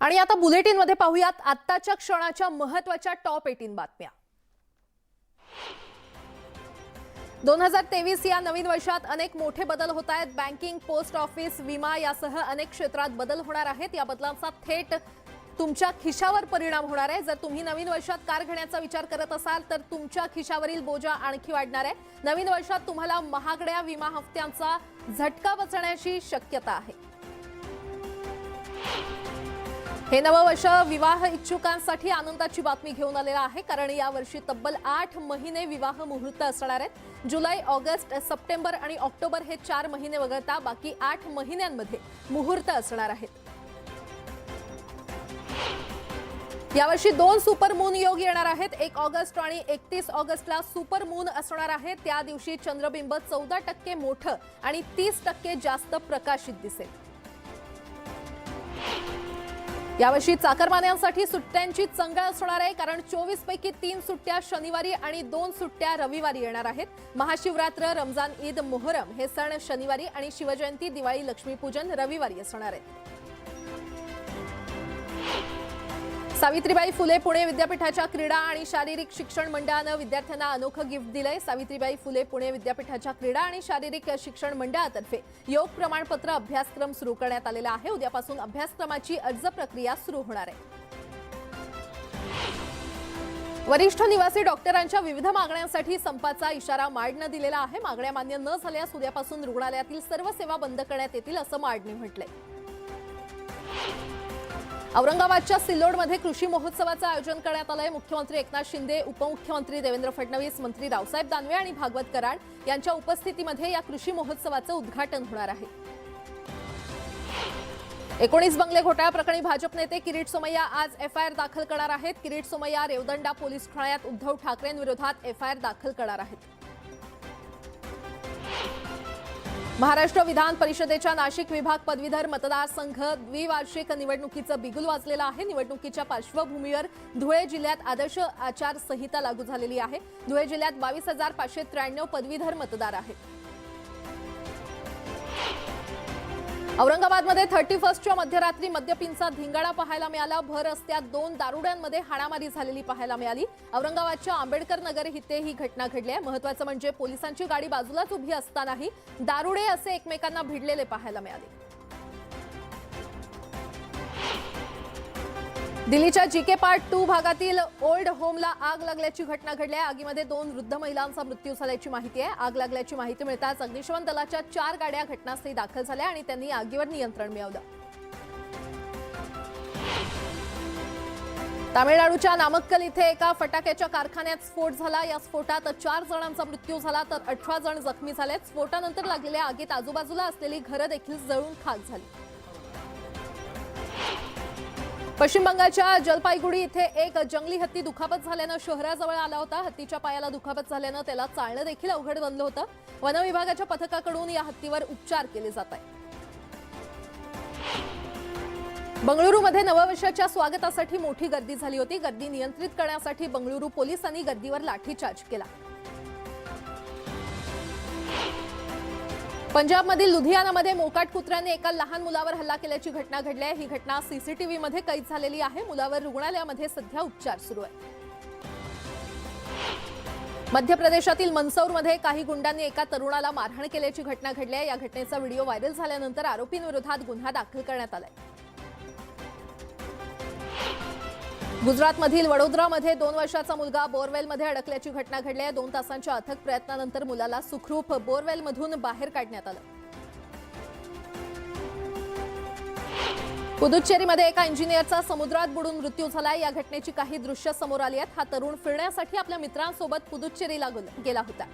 आणि आता बुलेटिनमध्ये पाहूयात आत्ताच्या क्षणाच्या महत्त्वाच्या टॉप 18 बातम्या। 2023 या नवीन वर्षात अनेक मोठे बदल होत आहेत। बँकिंग, पोस्ट ऑफिस, विमा यासह अनेक क्षेत्रात बदल होणार आहेत। या बदलांचा थेट तुमच्या खिशावर परिणाम होणार आहे। जर तुम्ही नवीन वर्षात कार घेण्याचा विचार करत असाल तर तुमच्या खिशावरील बोजा आणखी वाढणार आहे। नवीन वर्षात तुम्हाला महागड्या विमा हप्त्यांचा झटका बसण्याची शक्यता आहे। हे नवं वर्ष विवाह इच्छुकांसाठी आनंदाची बातमी घेऊन आलेला आहे, कारण या वर्षी तब्बल 8 महिने विवाह मुहूर्त असणार आहेत। जुलै, ऑगस्ट, सप्टेंबर आणि ऑक्टोबर हे 4 महिने वगळता बाकी 8 महिन्यांमध्ये मुहूर्त असणार आहेत। यावर्षी 2 सुपर मून योग येणार आहेत। 1 ऑगस्ट आणि 31 ऑगस्टला सुपर मून असणार आहे। त्या दिवशी चंद्रबिंब 14% मोठं आणि 30% जास्त प्रकाशित दिसेल। यावर्षी चाकरमान्यांसाठी सुट्ट्यांची चंगळ असणार आहे, कारण 24 पैकी 3 सुट्ट्या शनिवारी आणि 2 सुट्ट्या रविवारी येणार आहेत। महाशिवरात्र, रमजान ईद, मोहरम हे सण शनिवारी आणि शिवजयंती, दिवाळी, लक्ष्मीपूजन रविवारी असणार आहेत। सावित्रीबाई फुले पुणे विद्यापीठाच्या क्रीडा आणि शारीरिक शिक्षण मंडळानं विद्यार्थ्यांना अनोखं गिफ्ट दिलंय। सावित्रीबाई फुले पुणे विद्यापीठाच्या क्रीडा आणि शारीरिक शिक्षण मंडळातर्फे योग प्रमाणपत्र अभ्यासक्रम सुरू करण्यात आलेला आहे। उद्यापासून अभ्यासक्रमाची अर्ज प्रक्रिया सुरू होणार आहे। वरिष्ठ निवासी डॉक्टरांच्या विविध मागण्यांसाठी संपाचा इशारा मार्डनं दिलेला आहे। मागण्या मान्य न झाल्यास उद्यापासून रुग्णालयातील सर्व सेवा बंद करण्यात येतील असं मार्डने म्हटलंय। औरंगाबादच्या सिल्लोडमध्ये कृषी महोत्सवाचं आयोजन करण्यात आलंय। मुख्यमंत्री एकनाथ शिंदे, उपमुख्यमंत्री देवेंद्र फडणवीस, मंत्री रावसाहेब दानवे आणि भागवत कराड यांच्या उपस्थितीमध्ये या कृषी महोत्सवाचं उद्घाटन होणार आहे। 19 बंगले घोटाळा प्रकरणी भाजप नेते किरीट सोमय्या आज एफआयआर दाखल करणार आहेत। किरीट सोमय्या रेवदंडा पोलीस ठाण्यात उद्धव ठाकरेंविरोधात एफआयआर दाखल करणार आहेत। महाराष्ट्र विधान परिषदेच्या नाशिक विभाग पदवीधर मतदारसंघ द्विवार्षिक निवडणुकीचं बिगुल वाजलेलं आहे। निवडणुकीच्या पार्श्वभूमीवर धुळे जिल्ह्यात आदर्श आचारसंहिता लागू झालेली आहे। धुळे जिल्ह्यात 22,593 पदवीधर मतदार आहेत। औरंगाबादमध्ये 31च्या मध्यरात्री मद्यपींचा धिंगाणा पाहायला मिळाला। भर रस्त्यात 2 दारुड्यांमध्ये हाणामारी झालेली पाहायला मिळाली। औरंगाबादच्या आंबेडकर नगर इथे ही घटना घडली आहे। महत्त्वाचं म्हणजे पोलिसांची गाडी बाजूलाच उभी असतानाही दारुडे असे एकमेकांना भिडलेले पाहायला मिळाले। दिल्लीच्या जीके पार्ट 2 भागातील ओल्ड होमला आग लागल्याची घटना घडली आहे। आगीमध्ये 2 वृद्ध महिलांचा मृत्यू झाल्याची माहिती आहे। आग लागल्याची माहिती मिळताच अग्निशमन दलाच्या 4 गाड्या घटनास्थळी दाखल झाल्या आणि त्यांनी आगीवर नियंत्रण मिळवलं। तामिळनाडूच्या नामक्कल इथे एका फटाक्याच्या कारखान्यात स्फोट झाला। या स्फोटात 4 जणांचा मृत्यू झाला तर 18 जण जखमी झालेत। स्फोटानंतर लागलेल्या आगीत आजूबाजूला असलेली घरं देखील जळून खाक झाली। पश्चिम बंगालच्या जलपाईगुडी इथे एक जंगली हत्ती दुखापत झाल्यानं शहराजवळ आला होता। हत्तीच्या पायाला दुखापत झाल्यानं त्याला चालणं देखील अवघड बनलं होतं। वन विभागाच्या पथकाकडून या हत्तीवर उपचार केले जात आहेत। बंगळुरूमध्ये नववर्षाच्या स्वागतासाठी मोठी गर्दी झाली होती। गर्दी नियंत्रित करण्यासाठी बंगळुरू पोलिसांनी गर्दीवर लाठीचार्ज केला। पंजाबमधील लुधियानामध्ये मोकाट कुत्र्याने एका लहान मुलावर हल्ला केल्याची घटना घडली आहे। ही घटना सीसीटीव्हीमध्ये कैद झालेली आहे। मुलावर रुग्णालयामध्ये सध्या उपचार सुरू आहेत। मध्य प्रदेशातील मंदसौरमध्ये काही गुंडांनी एका तरुणाला मारहाण केल्याची घटना घडली आहे। या घटनेचा व्हिडिओ व्हायरल झाल्यानंतर आरोपींविरोधात गुन्हा दाखल करण्यात आलाय। गुजरातमधील वडोदरामध्ये 2 वर्षाचा मुलगा बोरवेलमध्ये अडकल्याची घटना घडली आहे। 2 तासांच्या अथक प्रयत्नानंतर मुलाला सुखरूप बोरवेलमधून बाहेर काढण्यात आलं। पुदुच्चेरीमध्ये एका इंजिनियरचा समुद्रात बुडून मृत्यू झाला। या घटनेची काही दृश्य समोर आली आहेत। हा तरुण फिरण्यासाठी आपल्या मित्रांसोबत पुदुच्चेरीला गेला होता।